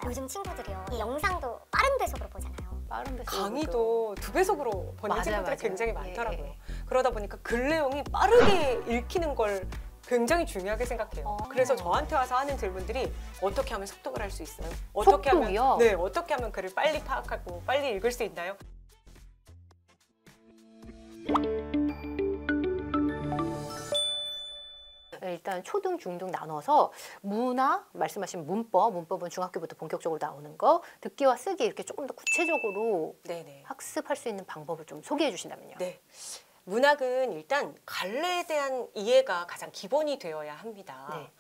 요즘 친구들이요. 이 영상도 빠른 배속으로 보잖아요. 빠른 배속 강의도 2배속으로 보는 친구들이 맞아요. 굉장히 많더라고요. 예. 그러다 보니까 글 내용이 빠르게 읽히는 걸 굉장히 중요하게 생각해요. 그래서 저한테 와서 하는 질문들이 어떻게 하면 속독을 할 수 있어요? 어떻게 속독이요? 하면 네, 어떻게 하면 글을 빨리 파악하고 빨리 읽을 수 있나요? 일단 초등, 중등 나눠서 문학, 말씀하신 문법은 중학교부터 본격적으로 나오는 거, 듣기와 쓰기 이렇게 조금 더 구체적으로 네네. 학습할 수 있는 방법을 좀 소개해 주신다면요. 네. 문학은 일단 갈래에 대한 이해가 가장 기본이 되어야 합니다. 네.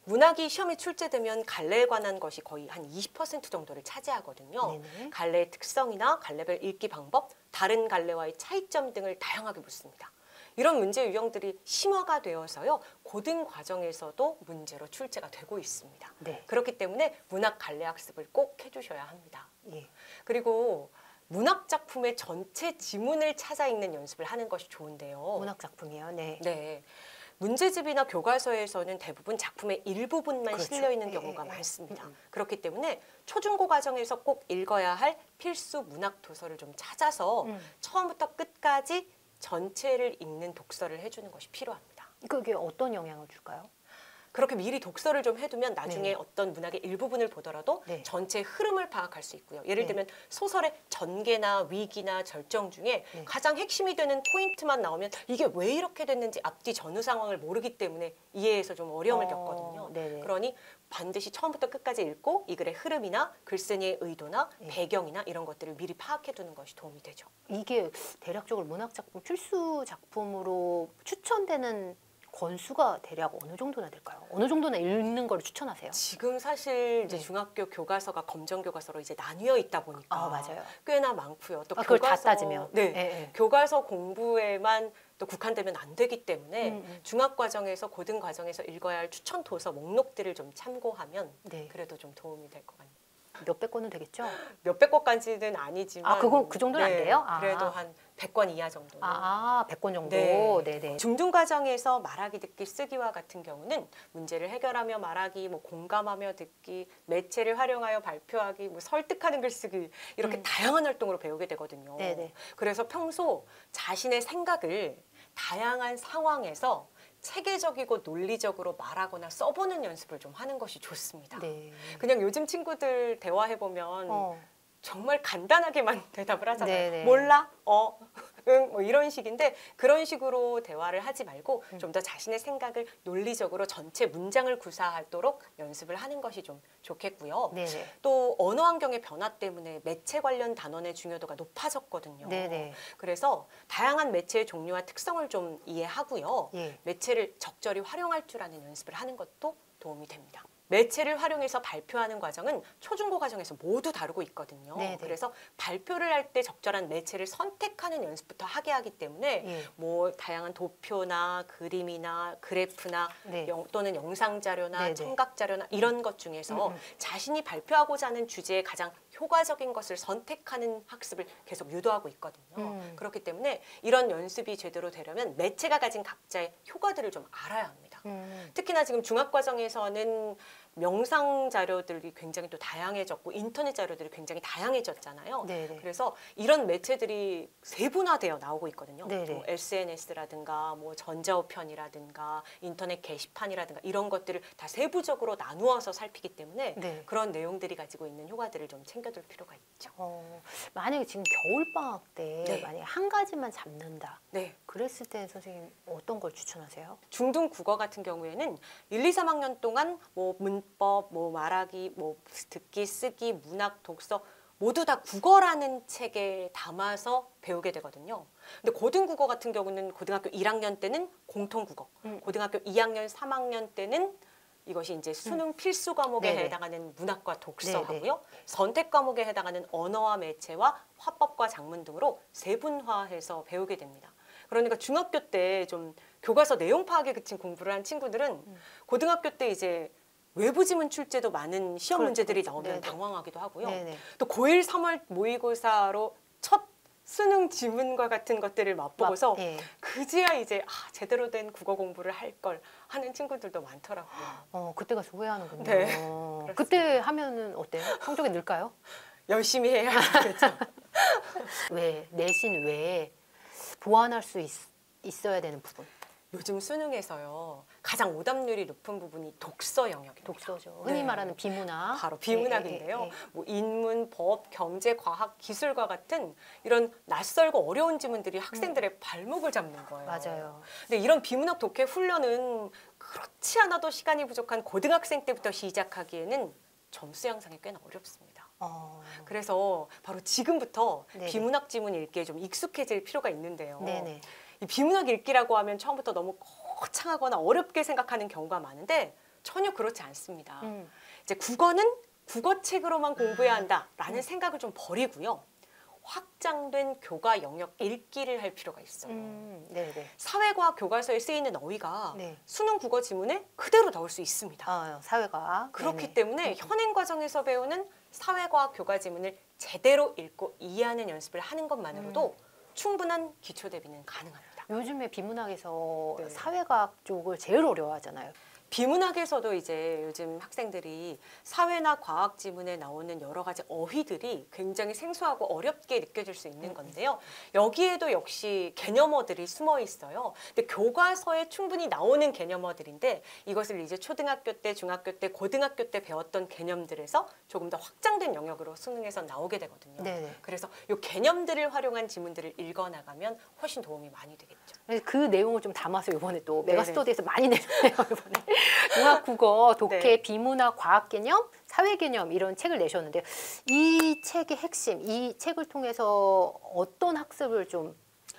문학이 시험에 출제되면 갈래에 관한 것이 거의 한 20% 정도를 차지하거든요. 네네. 갈래의 특성이나 갈래별 읽기 방법, 다른 갈래와의 차이점 등을 다양하게 묻습니다. 이런 문제 유형들이 심화가 되어서요, 고등 과정에서도 문제로 출제가 되고 있습니다. 네. 그렇기 때문에 문학 갈래 학습을 꼭 해주셔야 합니다. 예. 그리고 문학 작품의 전체 지문을 찾아 읽는 연습을 하는 것이 좋은데요. 문학 작품이요. 네. 네. 문제집이나 교과서에서는 대부분 작품의 일부분만 그렇죠. 실려 있는 경우가 많습니다. 그렇기 때문에 초중고 과정에서 꼭 읽어야 할 필수 문학 도서를 좀 찾아서 처음부터 끝까지 전체를 읽는 독서를 해주는 것이 필요합니다. 그게 어떤 영향을 줄까요? 그렇게 미리 독서를 좀 해두면 나중에 네. 어떤 문학의 일부분을 보더라도 네. 전체 흐름을 파악할 수 있고요. 예를 네. 들면 소설의 전개나 위기나 절정 중에 네. 가장 핵심이 되는 포인트만 나오면 이게 왜 이렇게 됐는지 앞뒤 전후 상황을 모르기 때문에 이해해서 좀 어려움을 겪거든요. 네네. 그러니 반드시 처음부터 끝까지 읽고 이 글의 흐름이나 글쓴이의 의도나 네. 배경이나 이런 것들을 미리 파악해두는 것이 도움이 되죠. 이게 대략적으로 문학 작품 필수 작품으로 추천되는 권수가 대략 어느 정도나 될까요? 어느 정도나 읽는 걸 추천하세요? 지금 사실 이제 네. 중학교 교과서가 검정 교과서로 이제 나뉘어 있다 보니까 맞아요. 꽤나 많고요. 또 그걸 다 따지면. 네, 예. 교과서 공부에만 또 국한되면 안 되기 때문에 음. 중학 과정에서 고등 과정에서 읽어야 할 추천 도서 목록들을 좀 참고하면 네. 그래도 좀 도움이 될 것 같아요. 몇백 권은 되겠죠? 몇백 권까지는 아니지만 그건 그 정도는 안 돼요? 그래도 한 100권 이하 정도는. 100권 정도. 네. 네네. 중등 과정에서 말하기, 듣기, 쓰기와 같은 경우는 문제를 해결하며 말하기, 뭐 공감하며 듣기, 매체를 활용하여 발표하기, 뭐 설득하는 글쓰기 이렇게 다양한 활동으로 배우게 되거든요. 네네. 그래서 평소 자신의 생각을 다양한 상황에서 체계적이고 논리적으로 말하거나 써보는 연습을 좀 하는 것이 좋습니다. 네. 그냥 요즘 친구들 대화해보면 정말 간단하게만 대답을 하잖아요. 네네. 몰라? 응, 뭐 이런 식인데 그런 식으로 대화를 하지 말고 좀 더 자신의 생각을 논리적으로 전체 문장을 구사하도록 연습을 하는 것이 좀 좋겠고요. 네네. 또 언어 환경의 변화 때문에 매체 관련 단원의 중요도가 높아졌거든요. 네네. 그래서 다양한 매체의 종류와 특성을 좀 이해하고요. 예. 매체를 적절히 활용할 줄 아는 연습을 하는 것도 도움이 됩니다. 매체를 활용해서 발표하는 과정은 초중고 과정에서 모두 다루고 있거든요. 네네. 그래서 발표를 할 때 적절한 매체를 선택하는 연습부터 하게 하기 때문에 예. 뭐 다양한 도표나 그림이나 그래프나 네. 또는 영상 자료나 네네. 청각 자료나 이런 것 중에서 자신이 발표하고자 하는 주제에 가장 효과적인 것을 선택하는 학습을 계속 유도하고 있거든요. 그렇기 때문에 이런 연습이 제대로 되려면 매체가 가진 각자의 효과들을 좀 알아야 합니다. 특히나 지금 중학과정에서는 명상 자료들이 굉장히 또 다양해졌고 인터넷 자료들이 굉장히 다양해졌잖아요. 네네. 그래서 이런 매체들이 세분화되어 나오고 있거든요. 네네. 뭐 SNS라든가 뭐 전자우편이라든가 인터넷 게시판이라든가 이런 것들을 다 세부적으로 나누어서 살피기 때문에 네. 그런 내용들이 가지고 있는 효과들을 좀 챙겨둘 필요가 있죠. 만약에 지금 겨울방학 때 네. 만약에 한 가지만 잡는다. 네. 그랬을 때 선생님 어떤 걸 추천하세요? 중등 국어 같은 경우에는 1, 2, 3학년 동안 뭐 문법, 뭐 말하기, 뭐 듣기, 쓰기, 문학, 독서 모두 다 국어라는 책에 담아서 배우게 되거든요. 근데 고등국어 같은 경우는 고등학교 1학년 때는 공통국어, 고등학교 2학년, 3학년 때는 이것이 이제 수능 필수 과목에 네네. 해당하는 문학과 독서하고요. 네네. 선택 과목에 해당하는 언어와 매체와 화법과 작문 등으로 세분화해서 배우게 됩니다. 그러니까 중학교 때 좀 교과서 내용 파악에 그친 공부를 한 친구들은 고등학교 때 이제 외부 지문 출제도 많은 시험 그렇죠. 문제들이 나오면 네네. 당황하기도 하고요. 네네. 또 고1, 3월 모의고사로 첫 수능 지문과 같은 것들을 맛보고서 예. 그제야 이제 제대로 된 국어 공부를 할 걸 하는 친구들도 많더라고요. 그때 가서 후회하는군요. 네, 그때 하면은 어때요? 성적이 늘까요? 열심히 해야 되겠죠. 왜 내신 외에 보완할 수 있어야 되는 부분? 요즘 수능에서요. 가장 오답률이 높은 부분이 독서 영역입니다. 독서죠. 흔히 네. 말하는 비문학. 바로 비문학인데요. 뭐 인문, 법, 경제, 과학, 기술과 같은 이런 낯설고 어려운 지문들이 학생들의 발목을 잡는 거예요. 맞아요. 근데 이런 비문학 독해 훈련은 그렇지 않아도 시간이 부족한 고등학생 때부터 시작하기에는 점수 향상이 꽤나 어렵습니다. 그래서 바로 지금부터 네네. 비문학 지문 읽기에 좀 익숙해질 필요가 있는데요. 네네. 이 비문학 읽기라고 하면 처음부터 너무 거창하거나 어렵게 생각하는 경우가 많은데 전혀 그렇지 않습니다. 이제 국어는 국어책으로만 공부해야 한다라는 생각을 좀 버리고요. 확장된 교과 영역 읽기를 할 필요가 있어요. 네네. 사회과학 교과서에 쓰이는 어휘가 네. 수능 국어 지문에 그대로 나올 수 있습니다. 사회과학. 그렇기 네네. 때문에 현행 과정에서 배우는 사회과학 교과 지문을 제대로 읽고 이해하는 연습을 하는 것만으로도 충분한 기초 대비는 가능합니다. 요즘에 비문학에서 네. 사회과학 쪽을 제일 어려워하잖아요. 비문학에서도 이제 요즘 학생들이 사회나 과학 지문에 나오는 여러 가지 어휘들이 굉장히 생소하고 어렵게 느껴질 수 있는 건데요. 여기에도 역시 개념어들이 숨어 있어요. 근데 교과서에 충분히 나오는 개념어들인데 이것을 이제 초등학교 때, 중학교 때, 고등학교 때 배웠던 개념들에서 조금 더 확장된 영역으로 수능에서 나오게 되거든요. 네네. 그래서 이 개념들을 활용한 지문들을 읽어나가면 훨씬 도움이 많이 되겠죠. 그래서 그 내용을 좀 담아서 이번에 또 네네. 메가스터디에서 많이 내셨네요. 이번에 종합국어, 독해, 네. 비문학, 과학개념, 사회개념 이런 책을 내셨는데 이 책의 핵심, 이 책을 통해서 어떤 학습을 좀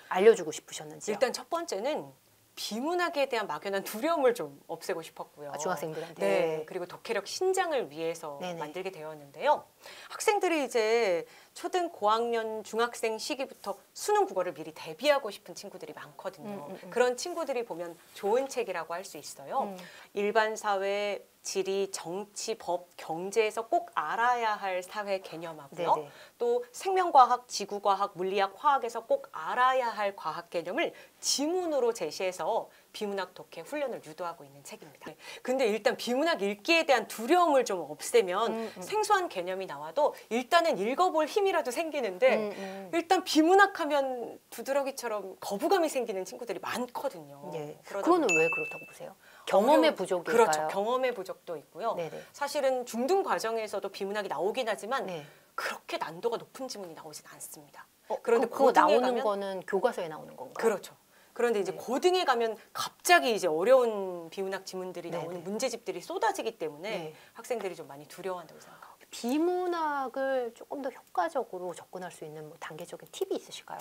알려주고 싶으셨는지요? 일단 첫 번째는 비문학에 대한 막연한 두려움을 좀 없애고 싶었고요. 중학생들한테. 네, 그리고 독해력 신장을 위해서 네네. 만들게 되었는데요. 학생들이 이제 초등 고학년 중학생 시기부터 수능 국어를 미리 대비하고 싶은 친구들이 많거든요. 그런 친구들이 보면 좋은 책이라고 할 수 있어요. 일반 사회, 지리, 정치, 법, 경제에서 꼭 알아야 할 사회 개념하고요. 네네. 또 생명과학, 지구과학, 물리학, 화학에서 꼭 알아야 할 과학 개념을 지문으로 제시해서 비문학 독해 훈련을 유도하고 있는 책입니다. 근데 일단 비문학 읽기에 대한 두려움을 좀 없애면 생소한 개념이 나와도 일단은 읽어볼 힘이라도 생기는데 일단 비문학하면 두드러기처럼 거부감이 생기는 친구들이 많거든요. 예. 그러다 그거는 왜 그렇다고 보세요? 경험의 부족일까요? 그렇죠. 경험의 부족도 있고요. 네네. 사실은 중등 과정에서도 비문학이 나오긴 하지만 네. 그렇게 난도가 높은 지문이 나오진 않습니다. 그런데 그거 고등에 나오는 가면- 거는 교과서에 나오는 건가요? 그렇죠. 그런데 이제 네. 고등에 가면 갑자기 이제 어려운 비문학 지문들이 네네. 나오는 문제집들이 쏟아지기 때문에 네. 학생들이 좀 많이 두려워한다고 생각합니다. 비문학을 조금 더 효과적으로 접근할 수 있는 뭐 단계적인 팁이 있으실까요?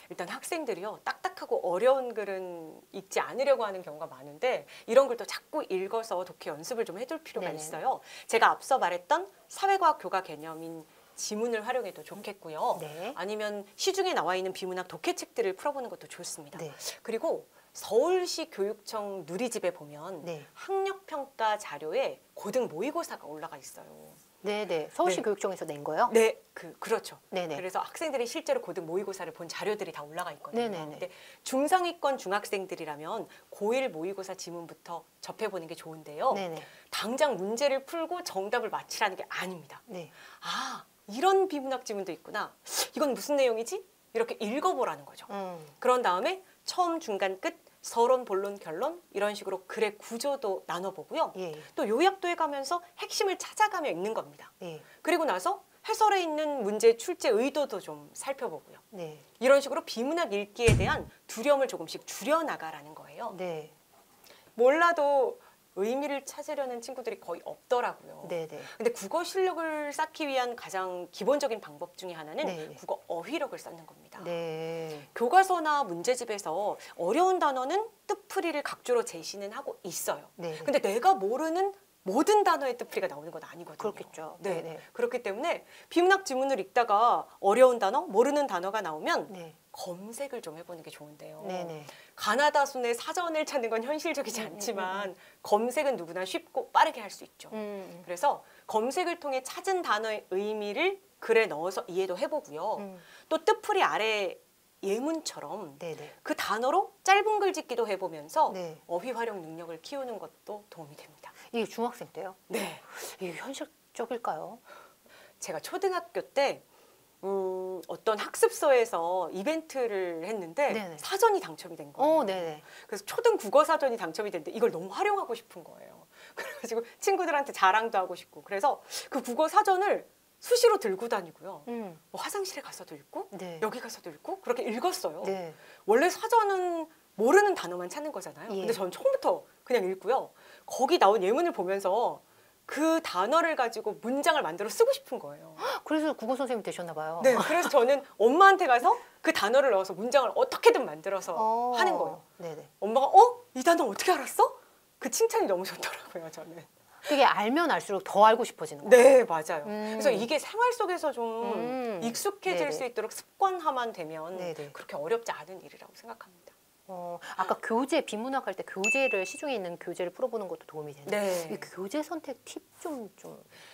일단 학생들이요, 딱딱하고 어려운 글은 읽지 않으려고 하는 경우가 많은데 이런 글도 자꾸 읽어서 독해 연습을 좀 해둘 필요가 네네. 있어요. 제가 앞서 말했던 사회과학 교과 개념인 지문을 활용해도 좋겠고요. 네. 아니면 시중에 나와 있는 비문학 독해책들을 풀어보는 것도 좋습니다. 네. 그리고 서울시 교육청 누리집에 보면 네. 학력평가 자료에 고등 모의고사가 올라가 있어요. 네네. 서울시 네. 교육청에서 낸 거요? 네, 그렇죠. 네네. 그래서 학생들이 실제로 고등 모의고사를 본 자료들이 다 올라가 있거든요. 네네네. 근데 중상위권 중학생들이라면 고1 모의고사 지문부터 접해보는 게 좋은데요. 네네. 당장 문제를 풀고 정답을 맞히라는 게 아닙니다. 네. 아, 이런 비문학 지문도 있구나. 이건 무슨 내용이지? 이렇게 읽어보라는 거죠. 그런 다음에 처음, 중간, 끝, 서론, 본론, 결론 이런 식으로 글의 구조도 나눠보고요. 예. 또 요약도 해가면서 핵심을 찾아가며 읽는 겁니다. 예. 그리고 나서 해설에 있는 문제 출제 의도도 좀 살펴보고요. 네. 이런 식으로 비문학 읽기에 대한 두려움을 조금씩 줄여나가라는 거예요. 네. 몰라도 의미를 찾으려는 친구들이 거의 없더라고요. 네네. 근데 국어 실력을 쌓기 위한 가장 기본적인 방법 중에 하나는 네. 국어 어휘력을 쌓는 겁니다. 네. 교과서나 문제집에서 어려운 단어는 뜻풀이를 각주로 제시는 하고 있어요. 네. 근데 내가 모르는 모든 단어의 뜻풀이가 나오는 건 아니거든요. 그렇겠죠. 네. 네네. 그렇기 때문에 비문학 지문을 읽다가 어려운 단어, 모르는 단어가 나오면 네. 검색을 좀 해보는 게 좋은데요. 네네. 가나다 순의 사전을 찾는 건 현실적이지 않지만 검색은 누구나 쉽고 빠르게 할 수 있죠. 그래서 검색을 통해 찾은 단어의 의미를 글에 넣어서 이해도 해보고요. 또 뜻풀이 아래 예문처럼 네네. 그 단어로 짧은 글 짓기도 해보면서 네. 어휘 활용 능력을 키우는 것도 도움이 됩니다. 이게 중학생 때요? 네. 이게 현실적일까요? 제가 초등학교 때 어떤 학습소에서 이벤트를 했는데 네네. 사전이 당첨이 된 거예요. 네네. 그래서 초등 국어 사전이 당첨이 됐는데 이걸 너무 활용하고 싶은 거예요. 그래가지고 친구들한테 자랑도 하고 싶고 그래서 그 국어 사전을 수시로 들고 다니고요. 뭐 화장실에 가서도 읽고 네. 여기 가서도 읽고 그렇게 읽었어요. 네. 원래 사전은 모르는 단어만 찾는 거잖아요. 예. 근데 저는 처음부터 그냥 읽고요. 거기 나온 예문을 보면서 그 단어를 가지고 문장을 만들어 쓰고 싶은 거예요. 그래서 국어 선생님 되셨나 봐요. 네, 그래서 저는 엄마한테 가서 그 단어를 넣어서 문장을 어떻게든 만들어서 하는 거예요. 네네. 엄마가 이 단어 어떻게 알았어? 그 칭찬이 너무 좋더라고요, 저는. 그게 알면 알수록 더 알고 싶어지는 거예요. 네, 맞아요. 그래서 이게 생활 속에서 좀 익숙해질 네네. 수 있도록 습관화만 되면 네네. 그렇게 어렵지 않은 일이라고 생각합니다. 아까 교재 비문학 할 때 교재를 시중에 있는 교재를 풀어보는 것도 도움이 되는데 네. 이 교재 선택 팁 좀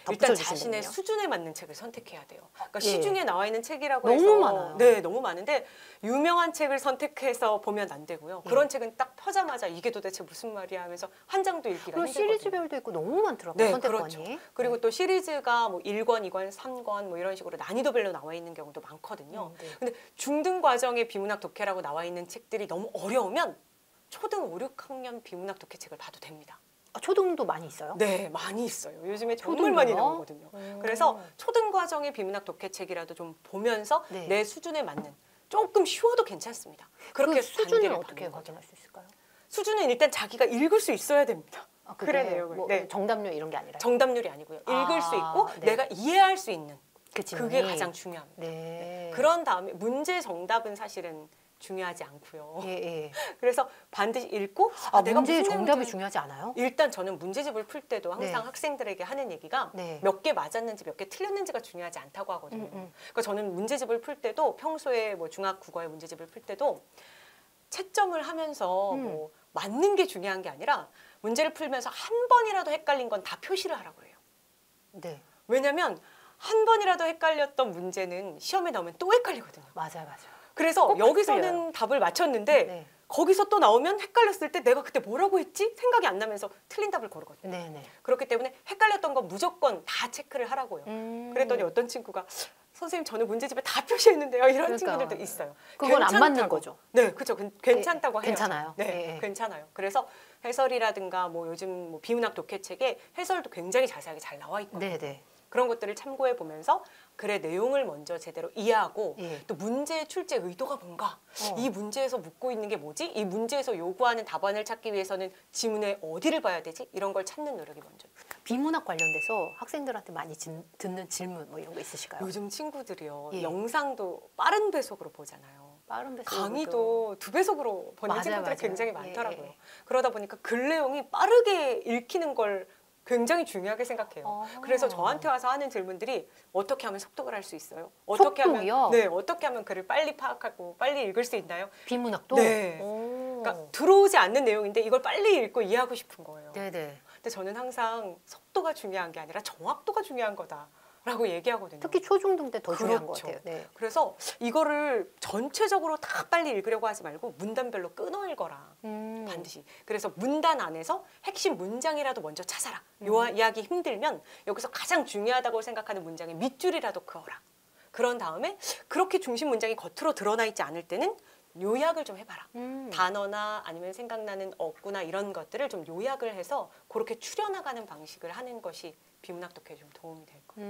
일단 덧붙여 자신의 주시면요. 수준에 맞는 책을 선택해야 돼요. 그러니까 예. 시중에 나와 있는 책이라고 너무 해서 많아요. 네, 너무 많은데 유명한 책을 선택해서 보면 안 되고요. 예. 그런 책은 딱 펴자마자 이게 도대체 무슨 말이야 하면서 한 장도 읽기가 그리고 힘들거든요. 시리즈별도 있고 너무 많더라고요. 네, 선택권이. 그렇죠. 그리고 또 시리즈가 뭐 1권, 2권, 3권 뭐 이런 식으로 난이도별로 나와 있는 경우도 많거든요. 네. 근데 중등 과정의 비문학 독해라고 나와 있는 책들이 너무 어려우면 초등 5, 6학년 비문학 독해책을 봐도 됩니다. 초등도 많이 있어요? 네, 많이 있어요. 요즘에 정말 초등이요? 많이 나오거든요. 그래서 초등 과정의 비문학 독해책이라도 좀 보면서 네. 내 수준에 맞는 조금 쉬워도 괜찮습니다. 그렇게 그 수준은 단계를 어떻게 받는 거죠. 확인할 수 있을까요? 수준은 일단 자기가 읽을 수 있어야 됩니다. 그게 글의 내용을. 뭐 네. 정답률 이런 게 아니라 정답률이 아니고요. 읽을 수 있고 네. 내가 이해할 수 있는 그 그게 지문이. 가장 중요합니다. 네. 그런 다음에 문제 정답은 사실은 중요하지 않고요. 예, 예. 그래서 반드시 읽고 문제의 무슨 정답이 내용인지- 중요하지 않아요? 일단 저는 문제집을 풀 때도 항상 네. 학생들에게 하는 얘기가 네. 몇 개 맞았는지 몇 개 틀렸는지가 중요하지 않다고 하거든요. 그러니까 저는 문제집을 풀 때도 평소에 뭐 중학 국어의 문제집을 풀 때도 채점을 하면서 뭐 맞는 게 중요한 게 아니라 문제를 풀면서 한 번이라도 헷갈린 건 다 표시를 하라고 해요. 네. 왜냐하면 한 번이라도 헷갈렸던 문제는 시험에 나오면 또 헷갈리거든요. 맞아요, 맞아요. 그래서 꼭 여기서는 틀려요. 답을 맞췄는데 네. 거기서 또 나오면 헷갈렸을 때 내가 그때 뭐라고 했지? 생각이 안 나면서 틀린 답을 고르거든요. 네, 네. 그렇기 때문에 헷갈렸던 건 무조건 다 체크를 하라고요. 그랬더니 어떤 친구가 선생님 저는 문제집에 다 표시했는데요. 이런 그러니까. 친구들도 있어요. 그건 안 맞는 괜찮다고. 거죠. 네, 그렇죠. 괜찮다고 해요. 괜찮아요. 네, 예, 예. 괜찮아요. 그래서 해설이라든가 뭐 요즘 뭐 비문학 독해책에 해설도 굉장히 자세하게 잘 나와 있거든요. 네, 네. 그런 것들을 참고해 보면서 글의 내용을 먼저 제대로 이해하고 예. 또 문제의 출제 의도가 뭔가 이 문제에서 묻고 있는 게 뭐지? 이 문제에서 요구하는 답안을 찾기 위해서는 지문의 어디를 봐야 되지? 이런 걸 찾는 노력이 먼저. 비문학 관련돼서 학생들한테 많이 듣는 질문 뭐 이런 거 있으실까요? 요즘 친구들이요. 예. 영상도 빠른 배속으로 보잖아요. 빠른 배속 강의도 2배속으로 보는 맞아요, 친구들이 맞아요. 굉장히 예, 많더라고요. 예. 그러다 보니까 글 내용이 빠르게 읽히는 걸 굉장히 중요하게 생각해요. 그래서 저한테 와서 하는 질문들이 어떻게 하면 속독을 할 수 있어요? 어떻게 속독이요? 하면 네, 어떻게 하면 글을 빨리 파악하고 빨리 읽을 수 있나요? 비문학도? 네. 오. 그러니까 들어오지 않는 내용인데 이걸 빨리 읽고 이해하고 싶은 거예요. 네, 네. 근데 저는 항상 속도가 중요한 게 아니라 정확도가 중요한 거다라고 얘기하거든요. 특히 초중등 때 더 중요한 것 그렇죠. 같아요. 네. 그래서 이거를 전체적으로 다 빨리 읽으려고 하지 말고 문단별로 끊어 읽어라. 반드시. 그래서 문단 안에서 핵심 문장이라도 먼저 찾아라. 요 이야기 힘들면 여기서 가장 중요하다고 생각하는 문장의 밑줄이라도 그어라. 그런 다음에 그렇게 중심 문장이 겉으로 드러나 있지 않을 때는 요약을 좀 해봐라. 단어나 아니면 생각나는 어구나 이런 것들을 좀 요약을 해서 그렇게 추려나가는 방식을 하는 것이 비문학 독해에 좀 도움이 될 거예요.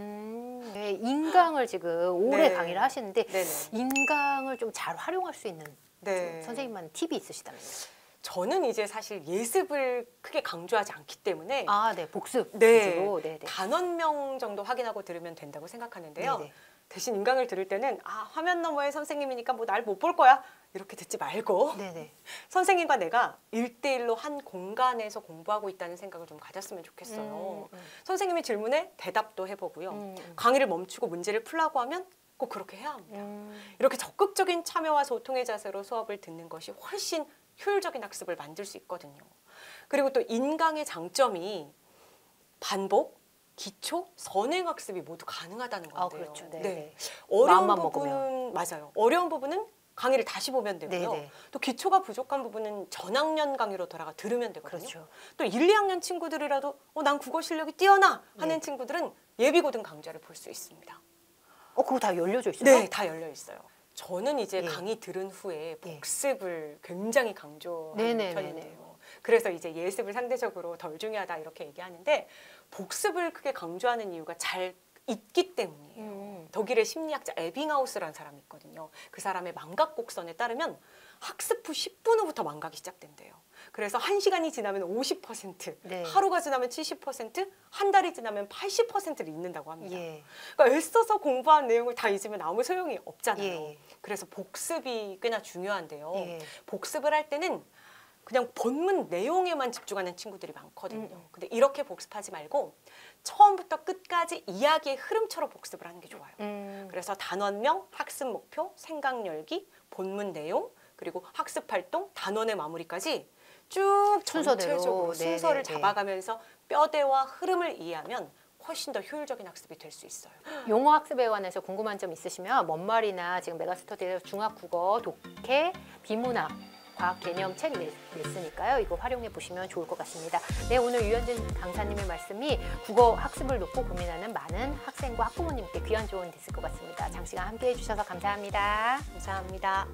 네, 인강을 지금 오래 네. 강의를 하시는데 네네. 인강을 좀 잘 활용할 수 있는 네. 좀 선생님만 팁이 있으시다면요? 저는 이제 사실 예습을 크게 강조하지 않기 때문에 아, 네, 복습 네. 위주로. 네, 네. 단원명 정도 확인하고 들으면 된다고 생각하는데요. 네네. 대신 인강을 들을 때는 화면 너머의 선생님이니까 뭐 날 못 볼 거야 이렇게 듣지 말고 네네. 선생님과 내가 1대1로 한 공간에서 공부하고 있다는 생각을 좀 가졌으면 좋겠어요. 선생님이 질문에 대답도 해보고요. 강의를 멈추고 문제를 풀라고 하면 꼭 그렇게 해야 합니다. 이렇게 적극적인 참여와 소통의 자세로 수업을 듣는 것이 훨씬 효율적인 학습을 만들 수 있거든요. 그리고 또 인강의 장점이 반복, 기초, 선행 학습이 모두 가능하다는 건데요. 그렇죠. 네. 네. 어려운 마음만 부분은 맞아요. 어려운 부분은 강의를 다시 보면 되고요. 네네. 또 기초가 부족한 부분은 전학년 강의로 돌아가 들으면 되거든요. 그렇죠. 또 1, 2학년 친구들이라도 난 국어 실력이 뛰어나 하는 네. 친구들은 예비고등 강좌를 볼 수 있습니다. 그거 다 열려져 있어요? 네, 다 열려 있어요. 저는 이제 예. 강의 들은 후에 예. 복습을 굉장히 강조하는 네네네네. 편인데요. 그래서 이제 예습을 상대적으로 덜 중요하다 이렇게 얘기하는데 복습을 크게 강조하는 이유가 잘 있기 때문이에요. 독일의 심리학자 에빙하우스라는 사람이 있거든요. 그 사람의 망각 곡선에 따르면 학습 후 10분 후부터 망각이 시작된대요. 그래서 1시간이 지나면 50%, 네. 하루가 지나면 70%, 한 달이 지나면 80%를 잊는다고 합니다. 예. 그러니까 애써서 공부한 내용을 다 잊으면 아무 소용이 없잖아요. 예. 그래서 복습이 꽤나 중요한데요. 예. 복습을 할 때는 그냥 본문 내용에만 집중하는 친구들이 많거든요. 근데 이렇게 복습하지 말고 처음부터 끝까지 이야기의 흐름처럼 복습을 하는 게 좋아요. 그래서 단원명, 학습 목표, 생각 열기, 본문 내용, 그리고 학습 활동, 단원의 마무리까지 쭉 순서대로. 전체적으로 순서를 네네네. 잡아가면서 뼈대와 흐름을 이해하면 훨씬 더 효율적인 학습이 될 수 있어요. 용어 학습에 관해서 궁금한 점 있으시면 먼말이나 지금 메가스터디에서 중학국어, 독해, 비문학, 과학 개념 책 냈으니까요. 이거 활용해 보시면 좋을 것 같습니다. 네, 오늘 유현진 강사님의 말씀이 국어 학습을 놓고 고민하는 많은 학생과 학부모님께 귀한 조언이 됐을 것 같습니다. 장시간 함께해 주셔서 감사합니다. 감사합니다.